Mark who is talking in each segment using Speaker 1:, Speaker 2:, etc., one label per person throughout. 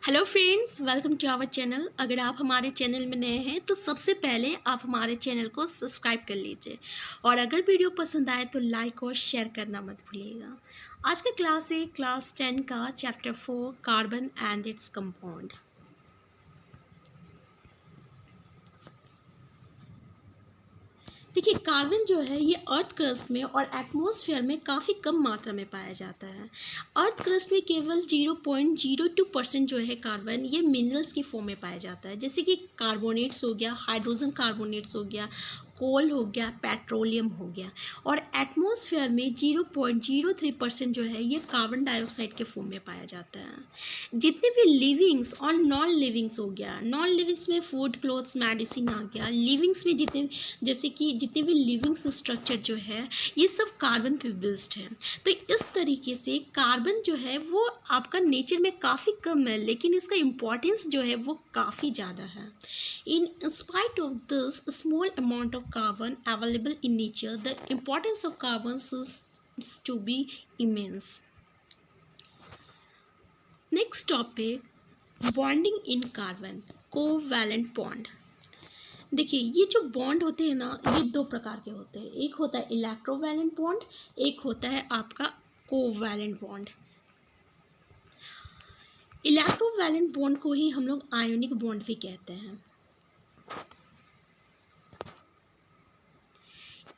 Speaker 1: Hello friends, welcome to our channel. अगर आप हमारे चैनल में नए हैं तो सबसे पहले आप हमारे चैनल को सब्सक्राइब कर लीजिए और अगर वीडियो पसंद आए तो लाइक और शेयर करना मत भूलिएगा। आज का क्लास है क्लास 10 का chapter 4 carbon and its compound. देखिए, कार्बन जो है ये अर्थ क्रस्ट में और एटमॉस्फेयर में काफ़ी कम मात्रा में पाया जाता है। अर्थ क्रस्ट में केवल 0.02% जो है कार्बन ये मिनरल्स की फॉर्म में पाया जाता है, जैसे कि कार्बोनेट्स हो गया, हाइड्रोजन कार्बोनेट्स हो गया, कोल हो गया, पेट्रोलियम हो गया। और एटमॉस्फेयर में 0.03% जो है ये कार्बन डाइऑक्साइड के फॉर्म में पाया जाता है। जितने भी लिविंग्स और नॉन लिविंग्स हो गया, नॉन लिविंग्स में फूड, क्लोथ्स, मेडिसिन आ गया, लिविंग्स में जितने जैसे कि जितने भी लिविंग्स स्ट्रक्चर जो है ये सब कार्बन पे बेस्ड है। तो इस तरीके से कार्बन जो है वो आपका नेचर में काफ़ी कम है, लेकिन इसका इम्पोर्टेंस जो है वो काफ़ी ज़्यादा है। In spite of this small amount of carbon available in nature, the importance of carbon is to be immense. Next topic, bonding in carbon, covalent bond. देखिए, ये जो बॉन्ड होते हैं ना, ये दो प्रकार के होते हैं। एक होता है इलेक्ट्रोवैलेंट बॉन्ड, एक होता है आपका कोवैलेंट बॉन्ड। इलेक्ट्रोवैलेंट बॉन्ड को ही हम लोग आयोनिक बॉन्ड भी कहते हैं।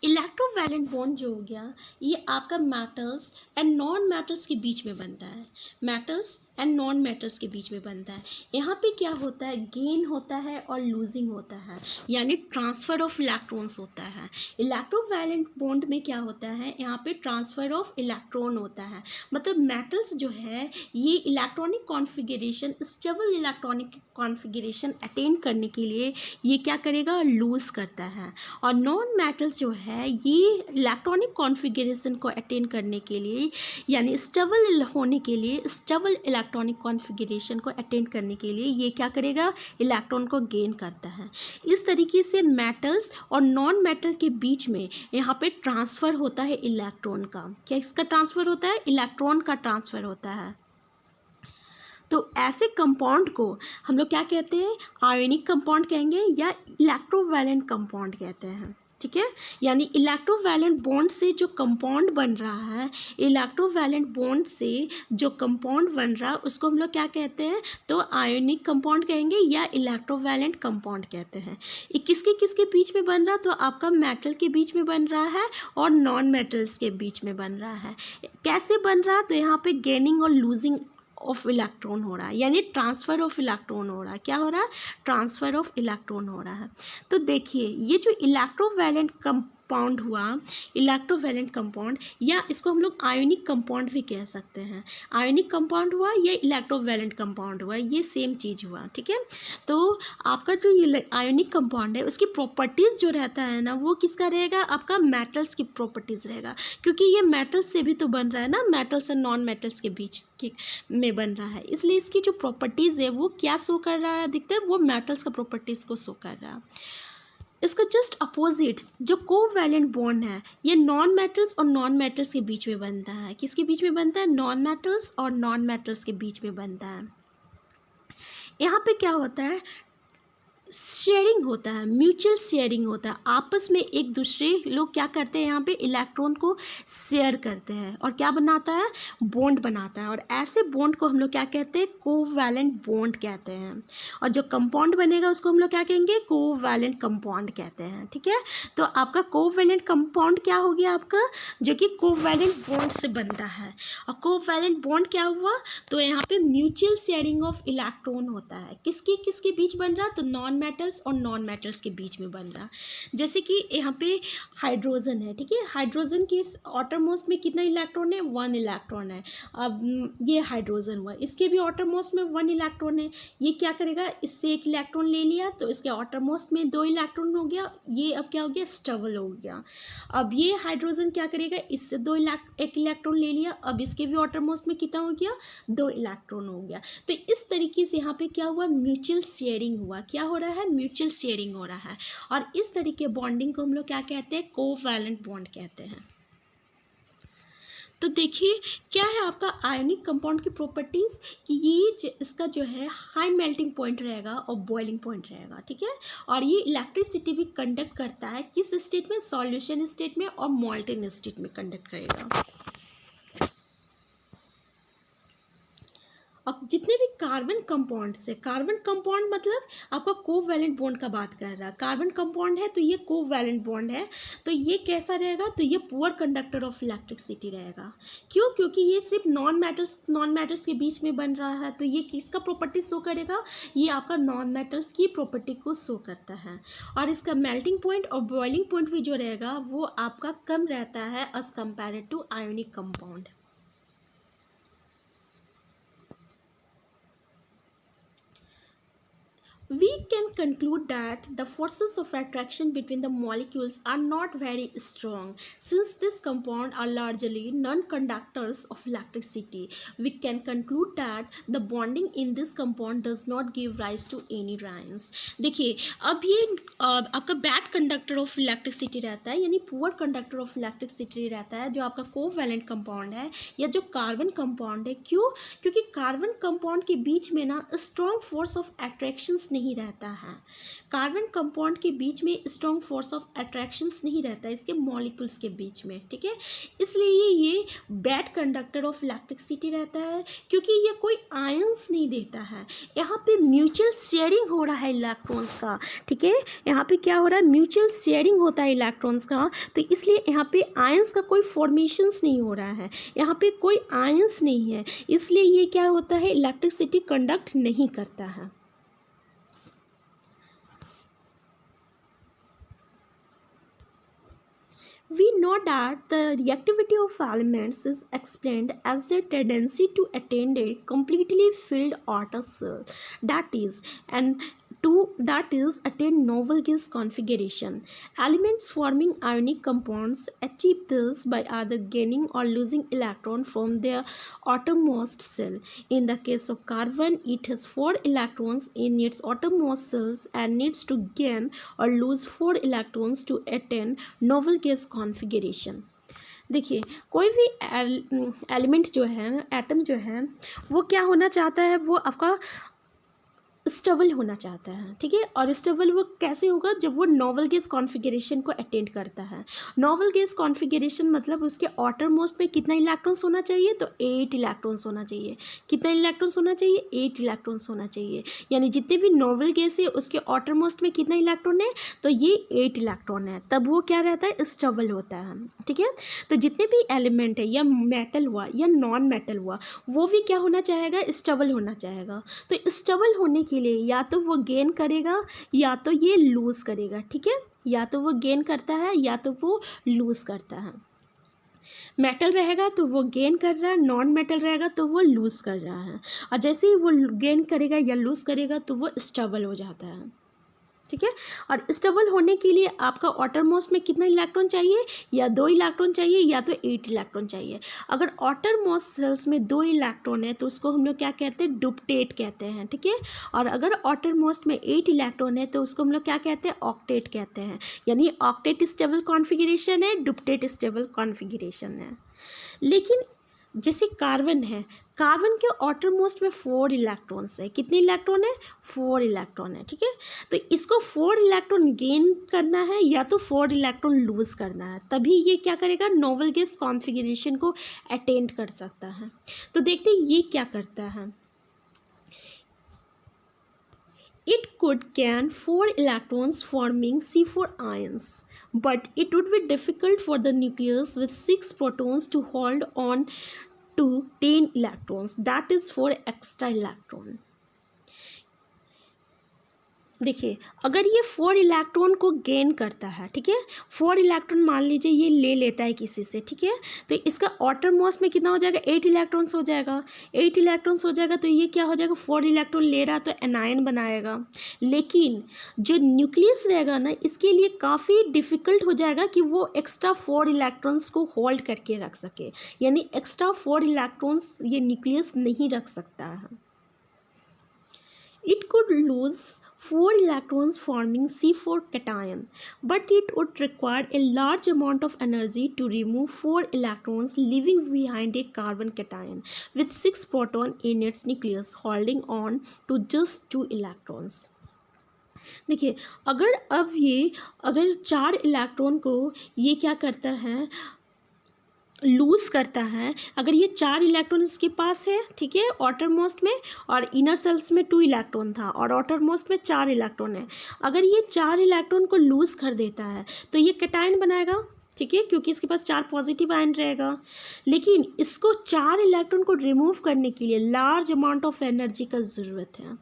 Speaker 1: इलेक्ट्रोवैलेंट बॉन्ड जो हो गया ये आपका मेटल्स एंड नॉन मेटल्स के बीच में बनता है। मेटल्स एंड नॉन मेटल्स के बीच में बनता है। यहाँ पे क्या होता है, गेन होता है और लूजिंग होता है, यानी ट्रांसफ़र ऑफ इलेक्ट्रॉन्स होता है। इलेक्ट्रोवैलेंट बॉन्ड में क्या होता है, यहाँ पे ट्रांसफ़र ऑफ इलेक्ट्रॉन होता है। मतलब मेटल्स जो है ये electronic configuration, stable electronic configuration attain करने के लिए ये क्या करेगा, लूज़ करता है। और नॉन मेटल्स जो है ये इलेक्ट्रॉनिक कॉन्फ़िगरेशन को अटेन करने के लिए, यानी स्टेबल होने के लिए, स्टेबल इलेक्ट्रॉनिक कॉन्फ़िगरेशन को अटेन करने के लिए ये क्या करेगा, इलेक्ट्रॉन को गेन करता है। इस तरीके से मेटल्स और नॉन मेटल के बीच में यहाँ पे ट्रांसफ़र होता है इलेक्ट्रॉन का। क्या इसका ट्रांसफ़र होता है, इलेक्ट्रॉन का ट्रांसफ़र होता है। तो ऐसे कंपाउंड को हम लोग क्या कहते हैं, आयोनिक कंपाउंड कहेंगे या इलेक्ट्रोवैलेंट कंपाउंड कहते हैं। ठीक है, यानी इलेक्ट्रोवैलेंट बॉन्ड से जो कंपाउंड बन रहा है, इलेक्ट्रोवैलेंट बॉन्ड से जो कंपाउंड बन रहा है उसको हम लोग क्या कहते हैं, तो आयोनिक कंपाउंड कहेंगे या इलेक्ट्रोवैलेंट कंपाउंड कहते हैं। ये किसके बीच में बन रहा है, तो आपका मेटल के बीच में बन रहा है और नॉन मेटल्स के बीच में बन रहा है। कैसे बन रहा है, तो यहाँ पे गेनिंग और लूजिंग ऑफ इलेक्ट्रॉन हो रहा है, यानी ट्रांसफ़र ऑफ इलेक्ट्रॉन हो रहा है। क्या हो रहा है, ट्रांसफ़र ऑफ इलेक्ट्रॉन हो रहा है। तो देखिए, ये जो इलेक्ट्रोवैलेंट कंपाउंड हुआ, इलेक्ट्रोवैलेंट कंपाउंड, या इसको हम लोग आयोनिक कंपाउंड भी कह सकते हैं। आयोनिक कंपाउंड हुआ या इलेक्ट्रोवैलेंट कंपाउंड हुआ, ये सेम चीज़ हुआ। ठीक है, तो आपका जो ये आयोनिक कंपाउंड है उसकी प्रॉपर्टीज़ जो रहता है ना, वो किसका रहेगा, आपका मेटल्स की प्रॉपर्टीज़ रहेगा, क्योंकि ये मेटल्स से भी तो बन रहा है ना, मेटल्स और नॉन मेटल्स के बीच के में बन रहा है, इसलिए इसकी जो प्रॉपर्टीज़ है वो क्या शो कर रहा है, अधिकतर वो मेटल्स का प्रॉपर्टीज़ को शो कर रहा है। इसका जस्ट अपोजिट जो कोवैलेंट बॉन्ड है ये नॉन मेटल्स और नॉन मेटल्स के बीच में बनता है। किसके बीच में बनता है, नॉन मेटल्स और नॉन मेटल्स के बीच में बनता है। यहाँ पे क्या होता है, शेयरिंग होता है, म्यूचुअल शेयरिंग होता है। आपस में एक दूसरे लोग क्या करते हैं, यहाँ पे इलेक्ट्रॉन को शेयर करते हैं और क्या बनाता है, बॉन्ड बनाता है। और ऐसे बॉन्ड को हम लोग क्या कहते हैं, कोवैलेंट बॉन्ड कहते हैं। और जो कंपाउंड बनेगा उसको हम लोग क्या कहेंगे, कोवैलेंट कंपाउंड कहते हैं। ठीक है, तो आपका कोवैलेंट कंपाउंड क्या हो गया आपका, जो कि कोवैलेंट बॉन्ड से बनता है। और कोवैलेंट बॉन्ड क्या हुआ, तो यहाँ पे म्यूचुअल शेयरिंग ऑफ इलेक्ट्रॉन होता है। किसके बीच बन रहा, तो नॉन मेटल्स और नॉन मेटल्स के बीच में बन रहा। जैसे कि यहाँ पे हाइड्रोजन है। ठीक है, हाइड्रोजन के ऑटरमोस्ट में कितना इलेक्ट्रॉन है, 1 इलेक्ट्रॉन है। अब ये हाइड्रोजन हुआ, इसके भी ऑटरमोस्ट में 1 इलेक्ट्रॉन है। ये क्या करेगा, इससे 1 इलेक्ट्रॉन ले लिया तो इसके ऑटरमोस्ट में 2 इलेक्ट्रॉन हो गया। ये अब क्या हो गया, स्टेबल हो गया। अब ये हाइड्रोजन क्या करेगा, इससे 1 इलेक्ट्रॉन ले लिया, अब इसके भी ऑटरमोस्ट में कितना हो गया, 2 इलेक्ट्रॉन हो गया। तो इस तरीके से यहाँ पे क्या हुआ, म्यूचुअल शेयरिंग हुआ। क्या हो रहा है, म्यूचुअल शेयरिंग हो रहा है। और इस तरीके बॉन्डिंग को हम लोग क्या कहते हैं, कोवैलेंट बॉन्ड कहते हैं। तो देखिए क्या है आपका आयनिक कंपाउंड की प्रॉपर्टीज़ कि ये इसका जो है हाई मेल्टिंग पॉइंट रहेगा और बॉइलिंग पॉइंट रहेगा, ठीक है। और ये इलेक्ट्रिसिटी भी कंडक्ट करता है किस स्टेट में, सॉल्यूशन स्टेट में और मॉल्टेन स्टेट में कंडक्ट करेगा। अब जितने भी कार्बन कंपाउंड से, कार्बन कंपाउंड मतलब आपका कोवैलेंट बॉन्ड का बात कर रहा है, कार्बन कंपाउंड है तो ये कोवैलेंट बॉन्ड है, तो ये कैसा रहेगा, तो ये पुअर कंडक्टर ऑफ इलेक्ट्रिसिटी रहेगा। क्यों, क्योंकि ये सिर्फ नॉन मेटल्स के बीच में बन रहा है, तो ये किसका प्रॉपर्टी शो करेगा, ये आपका नॉन मेटल्स की प्रॉपर्टी को शो करता है। और इसका मेल्टिंग पॉइंट और बॉइलिंग पॉइंट भी जो रहेगा वो आपका कम रहता है as compare to ionic compound. We can conclude that the forces of attraction between the molecules are not very strong since these compounds are largely non-conductors of electricity. We can conclude that the bonding in this compound does not give rise to any rayons. देखिए अब ये आपका bad conductor of electricity रहता है, यानी poor conductor of electricity रहता है जो आपका कोवैलेंट कंपाउंड है या जो कार्बन कंपाउंड है। क्यों, क्योंकि कार्बन कंपाउंड के बीच में ना स्ट्रॉन्ग फोर्स ऑफ अट्रैक्शंस नहीं रहता है, कार्बन कंपाउंड के बीच में स्ट्रॉन्ग फोर्स ऑफ अट्रैक्शंस नहीं रहता है इसके मॉलिक्यूल्स के बीच में, ठीक है। इसलिए ये बैड कंडक्टर ऑफ इलेक्ट्रिसिटी रहता है क्योंकि ये कोई आयंस नहीं देता है। यहाँ पे म्यूचुअल शेयरिंग हो रहा है इलेक्ट्रॉन्स का, ठीक है, यहाँ पे क्या हो रहा है, म्यूचुअल शेयरिंग होता है इलेक्ट्रॉन्स का, तो इसलिए यहाँ पे आयंस का कोई फॉर्मेशंस नहीं हो रहा है, यहाँ पे कोई आयंस नहीं है, इसलिए ये क्या होता है, इलेक्ट्रिसिटी कंडक्ट नहीं करता है। We know that the reactivity of elements is explained as their tendency to attain a completely filled outer shell, that is attain novel gas configuration. Elements forming ionic compounds achieve this by either gaining or losing electron from their outermost shell. In the case of carbon, it has 4 electrons in its outermost cells and needs to gain or lose 4 electrons to attain novel gas configuration. देखिए कोई भी element जो है, atom जो है, वो क्या होना चाहता है, वो आपका स्टेबल होना चाहता है, ठीक है। और स्टेबल वो कैसे होगा, जब वो नोवल गैस कॉन्फ़िगरेशन को अटेंड करता है। नोवल गैस कॉन्फ़िगरेशन मतलब उसके आउटर मोस्ट में कितना इलेक्ट्रॉन्स होना चाहिए, तो 8 इलेक्ट्रॉन्स होना चाहिए। कितना इलेक्ट्रॉन्स होना चाहिए, 8 इलेक्ट्रॉन्स होना चाहिए, यानी जितने भी नोवल गैस है उसके आउटर मोस्ट में कितना इलेक्ट्रॉन है, तो ये 8 इलेक्ट्रॉन है, तब वो क्या रहता है, स्टेबल होता है, ठीक है। तो जितने भी एलिमेंट है, या मेटल हुआ या नॉन मेटल हुआ, वो भी क्या होना चाहेगा, स्टेबल होना चाहेगा। तो स्टेबल होने के लिए या तो वो गेन करेगा या तो ये लूज करेगा, ठीक है, या तो वो गेन करता है या तो वो लूज करता है। मेटल रहेगा तो वो गेन कर रहा है, नॉन मेटल रहेगा तो वो लूज कर रहा है, और जैसे ही वो गेन करेगा या लूज करेगा तो वो स्टेबल हो जाता है, ठीक है। और स्टेबल होने के लिए आपका आउटर मोस्ट में कितना इलेक्ट्रॉन चाहिए, या 2 इलेक्ट्रॉन चाहिए या तो 8 इलेक्ट्रॉन चाहिए। अगर आउटर मोस्ट सेल्स में 2 इलेक्ट्रॉन है तो उसको हम लोग क्या कहते हैं, डुप्टेट कहते हैं, ठीक है। और अगर आउटर मोस्ट में 8 इलेक्ट्रॉन है तो उसको हम लोग क्या कहते हैं, ऑक्टेट कहते हैं, यानी ऑक्टेट स्टेबल कॉन्फ़िगरेशन है, डुप्टेट स्टेबल कॉन्फ़िगरेशन है। लेकिन जैसे कार्बन है, कार्बन के आउटर मोस्ट में 4 इलेक्ट्रॉन्स है, कितने इलेक्ट्रॉन है, 4 इलेक्ट्रॉन है, ठीक है। तो इसको 4 इलेक्ट्रॉन गेन करना है या तो 4 इलेक्ट्रॉन लूज करना है, तभी ये क्या करेगा, नोवल गैस कॉन्फ़िगरेशन को अटेंड कर सकता है। तो देखते हैं ये क्या करता है। It could gain 4 electrons forming C4 ions, but it would be difficult for the nucleus with 6 protons to hold on to 10 electrons, that is 4 extra electron. देखिए अगर ये 4 इलेक्ट्रॉन को गेन करता है, ठीक है, 4 इलेक्ट्रॉन मान लीजिए ये ले लेता है किसी से, ठीक है, तो इसका आउटर मोस्ट में कितना हो जाएगा, 8 इलेक्ट्रॉन्स हो जाएगा, 8 इलेक्ट्रॉन्स हो जाएगा, तो ये क्या हो जाएगा, 4 इलेक्ट्रॉन ले रहा तो एनायन बनाएगा। लेकिन जो न्यूक्लियस रहेगा ना, इसके लिए काफ़ी डिफ़िकल्ट हो जाएगा कि वो एक्स्ट्रा 4 इलेक्ट्रॉन्स को होल्ड करके रख सके, यानी एक्स्ट्रा 4 इलेक्ट्रॉन्स ये न्यूक्लियस नहीं रख सकता है। It could lose 4 electrons forming C4 cation, but it would require a large amount of energy to remove 4 electrons, leaving behind a carbon cation with 6 protons in its nucleus holding on to just 2 electrons. देखिए, अगर 4 electron को ये क्या करता है, loose करता है, अगर ये 4 इलेक्ट्रॉन इसके पास है, ठीक है, आउटर मोस्ट में, और इनर सेल्स में 2 इलेक्ट्रॉन था और आउटर मोस्ट में 4 इलेक्ट्रॉन है, अगर ये 4 इलेक्ट्रॉन को लूज कर देता है तो ये कैटायन बनाएगा, ठीक है, क्योंकि इसके पास 4 पॉजिटिव आयन रहेगा। लेकिन इसको 4 इलेक्ट्रॉन को रिमूव करने के लिए लार्ज अमाउंट ऑफ एनर्जी का ज़रूरत है,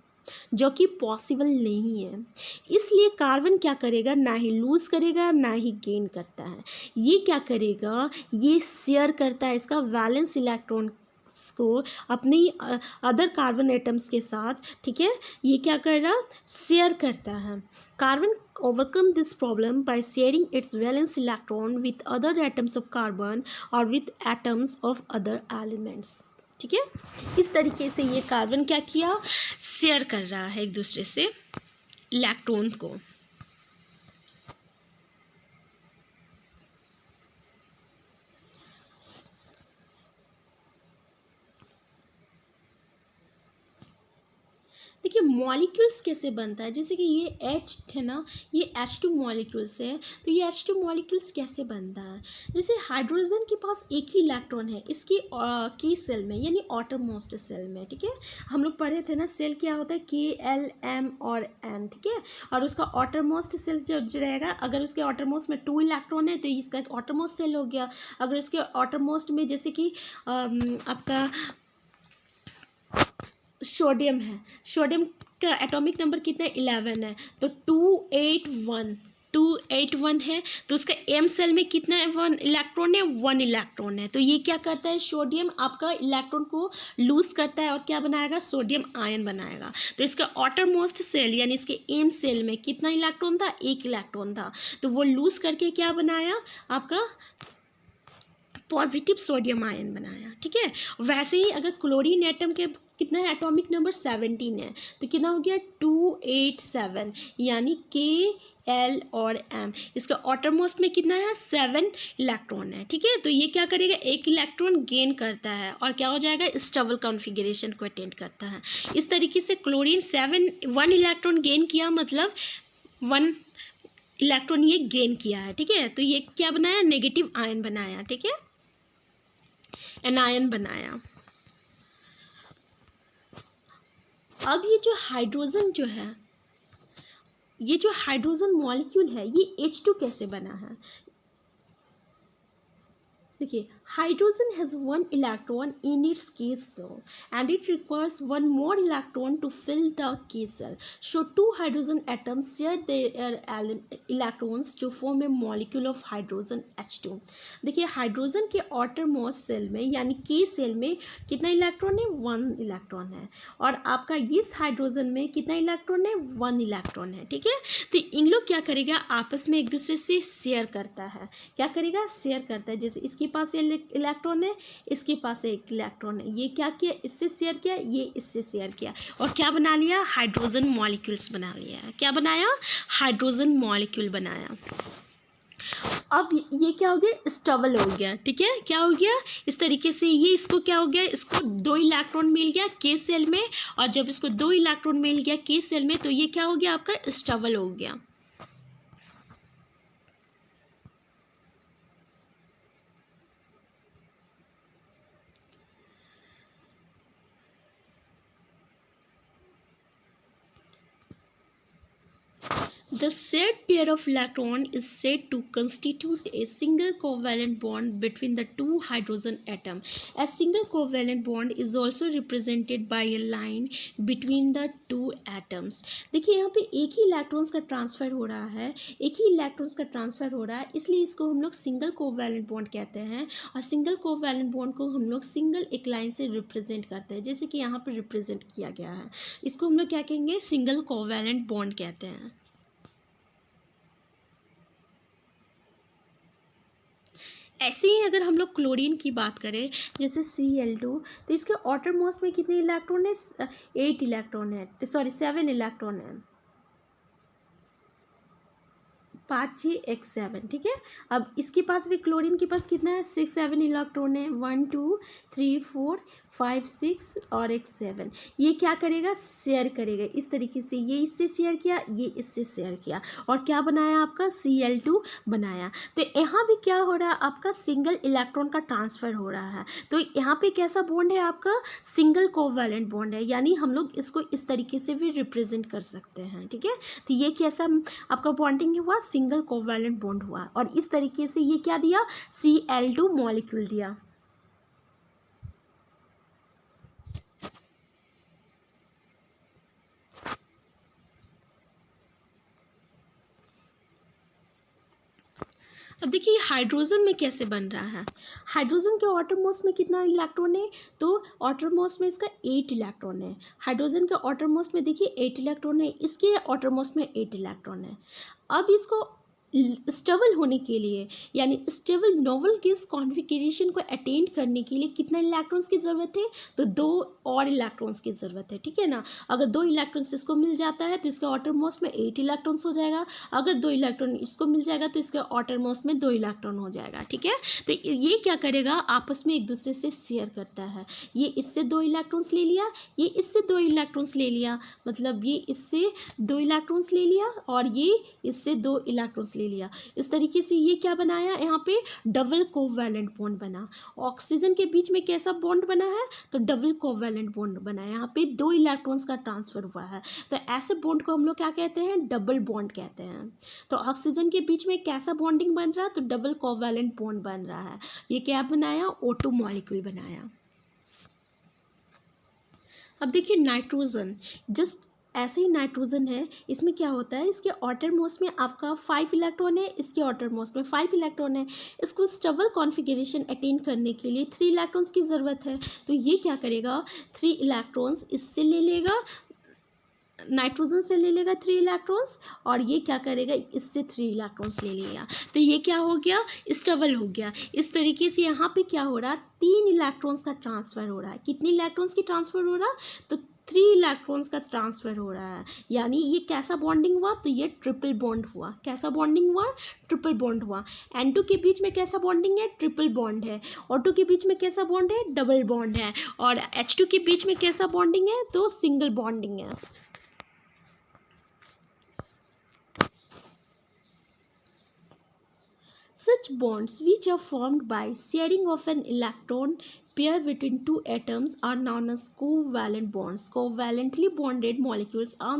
Speaker 1: जो कि पॉसिबल नहीं है। इसलिए कार्बन क्या करेगा, ना ही लूज करेगा ना ही गेन करता है। ये क्या करेगा, ये शेयर करता है इसका वैलेंस इलेक्ट्रॉन को अपने अदर कार्बन एटम्स के साथ, ठीक है, ये क्या कर रहा, शेयर करता है। Carbon overcome this problem by sharing its valence electron with other atoms of carbon or with atoms of other elements, ठीक है। इस तरीके से ये कार्बन क्या किया, शेयर कर रहा है एक दूसरे से इलेक्ट्रॉन को। देखिए मॉलिक्यूल्स कैसे बनता है, जैसे कि ये H है ना, ये H2 मॉलिक्यूल्स है, तो ये H2 मॉलिक्यूल्स कैसे बनता है, जैसे हाइड्रोजन के पास एक ही इलेक्ट्रॉन है इसकी की सेल में, यानी आउटर मोस्ट सेल में, ठीक है। हम लोग पढ़े थे ना सेल क्या होता है, K, L, M और N, ठीक है। और उसका आउटर मोस्ट सेल जो रहेगा, अगर उसके आउटर मोस्ट में 2 इलेक्ट्रॉन है तो इसका एक आउटर मोस्ट सेल हो गया। अगर इसके आउटर मोस्ट में जैसे कि आपका सोडियम है, सोडियम का एटॉमिक नंबर कितना है, 11 है, तो 281 है, तो उसका एम सेल में कितना है, 1 इलेक्ट्रॉन है, 1 इलेक्ट्रॉन है। तो ये क्या करता है, सोडियम आपका इलेक्ट्रॉन को लूज करता है और क्या बनाएगा, सोडियम आयन बनाएगा। तो इसका आउटर मोस्ट सेल यानी इसके एम सेल में कितना इलेक्ट्रॉन था, 1 इलेक्ट्रॉन था, तो वो लूज करके क्या बनाया, आपका पॉजिटिव सोडियम आयन बनाया, ठीक है। वैसे ही अगर क्लोरीन एटम के कितना है, एटॉमिक नंबर 17 है, तो कितना हो गया 287, यानी K, L और M, इसका आउटर मोस्ट में कितना है, 7 इलेक्ट्रॉन है, ठीक है। तो ये क्या करेगा, 1 इलेक्ट्रॉन गेन करता है और क्या हो जाएगा, स्टेबल कॉन्फ़िगरेशन को अटेंड करता है। इस तरीके से क्लोरीन 1 इलेक्ट्रॉन गेन किया, मतलब 1 इलेक्ट्रॉन ये गेन किया है, ठीक है। तो ये क्या बनाया, नेगेटिव आयन बनाया, ठीक है, एनायन बनाया। अब ये जो हाइड्रोजन जो है, ये जो हाइड्रोजन मॉलिक्यूल है, ये H2 कैसे बना है, देखिए hydrogen has 1 electron in its k cell and it requires 1 more electron to fill the k cell. So 2 hydrogen atoms share their electrons to form a molecule of hydrogen H2. देखिए hydrogen के outer most shell में यानी k cell में कितना electron है, 1 electron है, और आपका इस हाइड्रोजन में कितना इलेक्ट्रॉन है, 1 इलेक्ट्रॉन है, ठीक है। तो इन लोग क्या करेगा, आपस में एक दूसरे से शेयर करता है, क्या करेगा, शेयर करता है। जैसे इसके पास इलेक्ट्रॉन है, इसके पास एक इलेक्ट्रॉन है, ये क्या किया, इससे शेयर किया, ये इससे शेयर किया, और क्या बना लिया, हाइड्रोजन मॉलिक्यूल्स बना लिया। क्या बनाया, हाइड्रोजन मॉलिक्यूल बनाया। अब ये क्या हो गया, स्टेबल हो गया, ठीक है, क्या हो गया, इस तरीके से ये इसको क्या हो गया, इसको 2 इलेक्ट्रॉन मिल गया के सेल में, और जब इसको 2 इलेक्ट्रॉन मिल गया के सेल में तो ये क्या हो गया, आपका स्टेबल हो गया। The shared pair of electron is said to constitute a single covalent bond between the 2 hydrogen atoms. A single covalent bond is also represented by a line between the 2 atoms. देखिए यहाँ पे एक ही electrons का transfer हो रहा है, एक ही electrons का ट्रांसफ़र हो रहा है, इसलिए इसको हम लोग सिंगल कोवैलेंट बॉन्ड कहते हैं। और सिंगल कोवैलेंट बॉन्ड को हम लोग सिंगल एक लाइन से रिप्रेजेंट करते हैं, जैसे कि यहाँ पर रिप्रेजेंट किया गया है। इसको हम लोग क्या कहेंगे, सिंगल कोवैलेंट बॉन्ड कहते हैं। ऐसे ही अगर हम लोग क्लोरीन की बात करें, जैसे Cl2, तो इसके आउटर मोस्ट में कितने इलेक्ट्रॉन है, 8 इलेक्ट्रॉन है, सॉरी 7 इलेक्ट्रॉन है, 5 6 X 7, ठीक है। अब इसके पास भी, क्लोरीन के पास कितना है, 6 7 इलेक्ट्रॉन है, 1 2 3 4 5 6 और एक 7। ये क्या करेगा, शेयर करेगा इस तरीके से, ये इससे शेयर किया, ये इससे शेयर किया, और क्या बनाया आपका Cl2 बनाया। तो यहाँ भी क्या हो रहा है, आपका सिंगल इलेक्ट्रॉन का ट्रांसफर हो रहा है। तो यहाँ पे कैसा बॉन्ड है आपका, सिंगल कोवैलेंट बॉन्ड है, यानी हम लोग इसको इस तरीके से भी रिप्रेजेंट कर सकते हैं, ठीक है। तो ये कैसा आपका बॉन्डिंग हुआ, सिंगल कोवैलेंट बॉन्ड हुआ, और इस तरीके से ये क्या दिया, Cl2 मॉलिक्यूल दिया। अब देखिए हाइड्रोजन में कैसे बन रहा है। हाइड्रोजन के ऑटरमोस्ट में कितना इलेक्ट्रॉन है, तो ऑटरमोस्ट में इसका 8 इलेक्ट्रॉन है। हाइड्रोजन के ऑटरमोस्ट में देखिए 8 इलेक्ट्रॉन है, इसके ऑटरमोस्ट में 8 इलेक्ट्रॉन है। अब इसको स्टेबल होने के लिए, यानी स्टेबल नोबल गैस कॉन्फ़िगरेशन को अटेंड करने के लिए कितना इलेक्ट्रॉन्स की ज़रूरत है, तो 2 और इलेक्ट्रॉन्स की ज़रूरत है, ठीक है ना। अगर 2 इलेक्ट्रॉन्स इसको मिल जाता है तो इसके ऑटरमोस्ट में 8 इलेक्ट्रॉन्स हो जाएगा। अगर 2 इलेक्ट्रॉन इसको मिल जाएगा तो इसके ऑटरमोस्ट में 2 इलेक्ट्रॉन हो जाएगा, ठीक है। तो ये क्या करेगा, आपस में एक दूसरे से शेयर करता है। ये इससे 2 इलेक्ट्रॉन्स ले लिया, ये इससे 2 इलेक्ट्रॉन्स ले लिया, मतलब ये इससे 2 इलेक्ट्रॉन्स ले लिया और ये इससे 2 इलेक्ट्रॉन्स ले लिया। इस तरीके से ये क्या बनाया, यहाँ पे डबल कोवैलेंट बॉन्ड बना। ऑक्सीजन के बीच में कैसा बॉन्ड बना है, तो डबल कोवैलेंट बॉन्ड बना है। यहाँ पे 2 इलेक्ट्रॉन्स का ट्रांसफर हुआ है, तो ऐसे बॉन्ड को हम लोग क्या कहते हैं, डबल बॉन्ड कहते हैं। तो ऑक्सीजन के बीच में कैसा बॉन्डिंग बन रहा है, तो डबल कोवैलेंट बॉन्ड बन रहा है। ये क्या बनाया, O2 मॉलिक्यूल बनाया। अब देखिए नाइट्रोजन, जस्ट ऐसे ही नाइट्रोजन है, इसमें क्या होता है, इसके ऑटरमोस्ट में आपका 5 इलेक्ट्रॉन है, इसके ऑटरमोस्ट में 5 इलेक्ट्रॉन है। इसको स्टेबल कॉन्फ़िगरेशन अटेन करने के लिए 3 इलेक्ट्रॉन्स की ज़रूरत है। तो ये क्या करेगा, 3 इलेक्ट्रॉन्स इससे ले लेगा, नाइट्रोजन से ले लेगा 3 इलेक्ट्रॉन्स, और ये क्या करेगा, इससे 3 इलेक्ट्रॉन्स ले लेगा। तो ये क्या हो गया, स्टेबल हो गया। इस तरीके से यहाँ पे क्या हो रहा है, 3 इलेक्ट्रॉन्स का ट्रांसफ़र हो रहा है। कितने इलेक्ट्रॉन्स की ट्रांसफ़र हो रहा है, तो 3 इलेक्ट्रॉन्स का ट्रांसफ़र हो रहा है। यानी ये कैसा बॉन्डिंग हुआ, तो ये ट्रिपल बॉन्ड हुआ। कैसा बॉन्डिंग हुआ, ट्रिपल बॉन्ड हुआ। N2 के बीच में कैसा बॉन्डिंग है, ट्रिपल बॉन्ड है। O2 के बीच में कैसा बॉन्ड है, डबल बॉन्ड है। और H2 के बीच में कैसा बॉन्डिंग है, तो सिंगल बॉन्डिंग है। Such bonds which are formed by sharing of an electron pair between 2 atoms are known as covalent bonds. Covalently bonded molecules are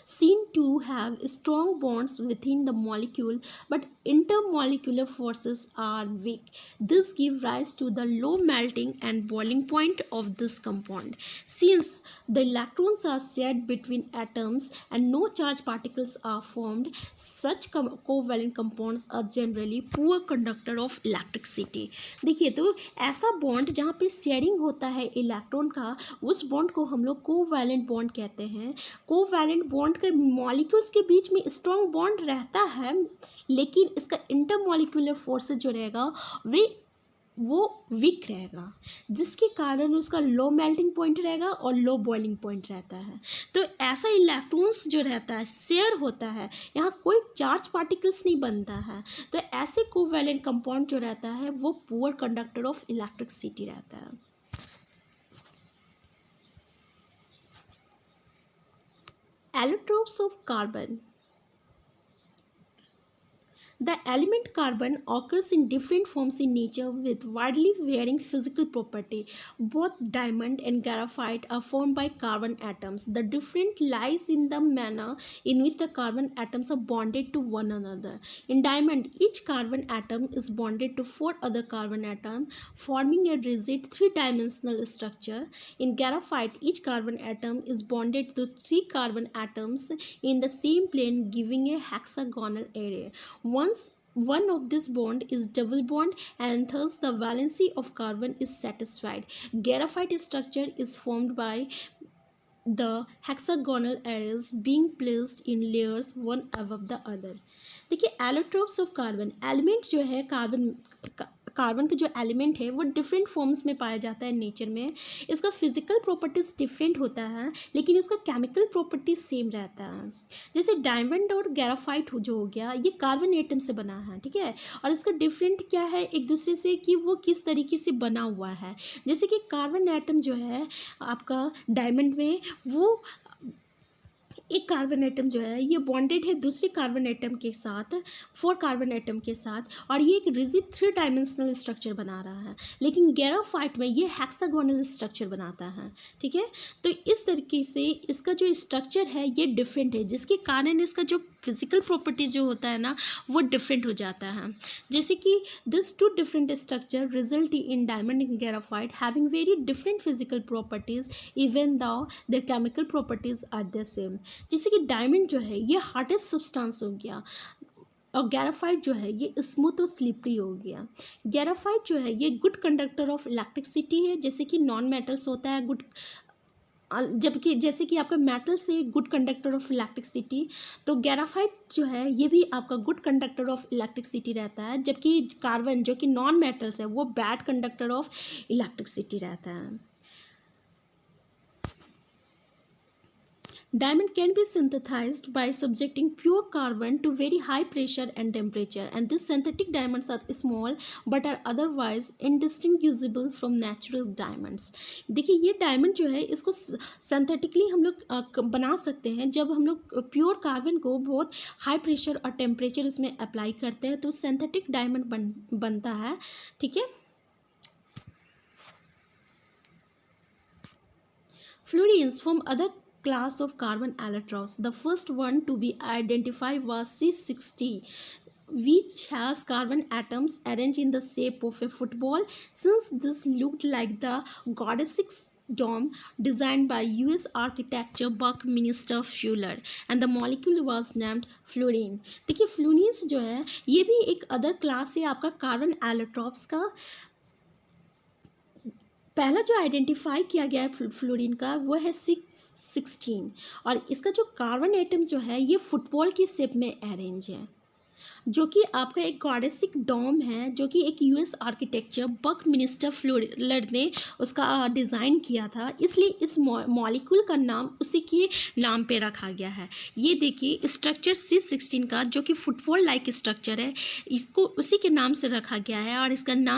Speaker 1: seen to have strong bonds within the molecule, but intermolecular forces are weak. This gives rise to the low melting and boiling point of this compound. Since the electrons are shared between atoms and no charged particles are formed, such covalent compounds are generally poor conductor of electricity. देखिए, तो ऐसा bond जहाँ पे sharing होता है electron का, उस bond को हम लोग कोवैलेंट बॉन्ड कहते हैं। कोवैलेंट बॉन्ड के मॉलिक्यूल्स के बीच में स्ट्रॉन्ग बॉन्ड रहता है, लेकिन इसका इंटरमॉलिक्यूलर फोर्सेस जो रहेगा वो वीक रहेगा, जिसके कारण उसका लो मेल्टिंग पॉइंट रहेगा और लो बॉइलिंग पॉइंट रहता है। तो ऐसा इलेक्ट्रॉन्स जो रहता है, शेयर होता है, यहाँ कोई चार्ज पार्टिकल्स नहीं बनता है। तो ऐसे कोवैलेंट कंपाउंड जो रहता है वो पुअर कंडक्टर ऑफ इलेक्ट्रिसिटी रहता है। Allotropes of carbon. The element carbon occurs in different forms in nature with widely varying physical property. Both diamond and graphite are formed by carbon atoms. The difference lies in the manner in which the carbon atoms are bonded to one another. In diamond, each carbon atom is bonded to 4 other carbon atoms, forming a rigid 3-dimensional structure. In graphite, each carbon atom is bonded to 3 carbon atoms in the same plane, giving a hexagonal array. One of this bond is double bond, and thus the valency of carbon is satisfied. Graphite structure is formed by the hexagonal arrays being placed in layers one above the other. देखिए allotropes of carbon, element जो है carbon का जो element है वो different forms में पाया जाता है नेचर में। इसका फिजिकल प्रॉपर्टीज डिफरेंट होता है लेकिन इसका केमिकल प्रॉपर्टीज सेम रहता है। जैसे डायमंड और ग्राफाइट जो हो गया, ये कार्बन एटम से बना है, ठीक है। और इसका डिफरेंट क्या है एक दूसरे से कि वो किस तरीके से बना हुआ है। जैसे कि कार्बन एटम जो है आपका डायमंड में, वो एक कार्बन एटम जो है ये बॉन्डेड है दूसरे कार्बन एटम के साथ, 4 कार्बन एटम के साथ, और ये एक रिजिड 3 डायमेंशनल स्ट्रक्चर बना रहा है। लेकिन ग्राफाइट में ये हेक्सागोनल स्ट्रक्चर बनाता है, ठीक है। तो इस तरीके से इसका जो स्ट्रक्चर है ये डिफरेंट है, जिसके कारण इसका जो फिजिकल प्रॉपर्टीज जो होता है ना वो डिफरेंट हो जाता है। जैसे कि this 2 different structure result in diamond and graphite having very different physical properties even though their chemical properties are the same. जैसे कि डायमंड जो है ये हार्डेस्ट सब्सटेंस हो गया और ग्राफाइट जो है ये स्मूथ और स्लिपरी हो गया। ग्राफाइट जो है ये गुड कंडक्टर ऑफ इलेक्ट्रिसिटी है, जैसे कि नॉन मेटल्स होता है गुड, जबकि जैसे कि आपका मेटल से गुड कंडक्टर ऑफ इलेक्ट्रिसिटी, तो ग्राफाइट जो है ये भी आपका गुड कंडक्टर ऑफ इलेक्ट्रिसिटी रहता है, जबकि कार्बन जो कि नॉन मेटल्स है वो बैड कंडक्टर ऑफ इलेक्ट्रिसिटी रहता है। Diamond can be synthesized by subjecting pure carbon to very high pressure and temperature, and these synthetic diamonds are small but are otherwise indistinguishable from natural diamonds. देखिए ये diamond जो है इसको synthetically हम लोग बना सकते हैं। जब हम लोग प्योर कार्बन को बहुत हाई प्रेशर और टेम्परेचर उसमें अप्लाई करते हैं तो सिंथेटिक डायमंड बनता है, ठीक है। Fluorines from other class of carbon allotropes. The first one to be identified was C60, which has carbon atoms arranged in the shape of a football. Since this looked like the Goddess's dome designed by US architecture Buckminster Fuller, and the molecule was named fluorine. देखिए fluorines जो है ये भी एक other class है आपका carbon allotropes का। पहला जो आइडेंटिफाई किया गया है फ्लोरीन का वो है 616, और इसका जो कार्बन एटम जो है ये फुटबॉल की शेप में अरेंज है, जो कि आपका एक गॉडेसिक डोम है, जो कि एक यूएस आर्किटेक्चर बकमिनिस्टर फ्लोरर ने उसका डिज़ाइन किया था, इसलिए इस मॉलिक्यूल का नाम उसी के नाम पे रखा गया है। ये देखिए स्ट्रक्चर C16 का जो कि फुटबॉल लाइक स्ट्रक्चर है, इसको उसी के नाम से रखा गया है और इसका नाम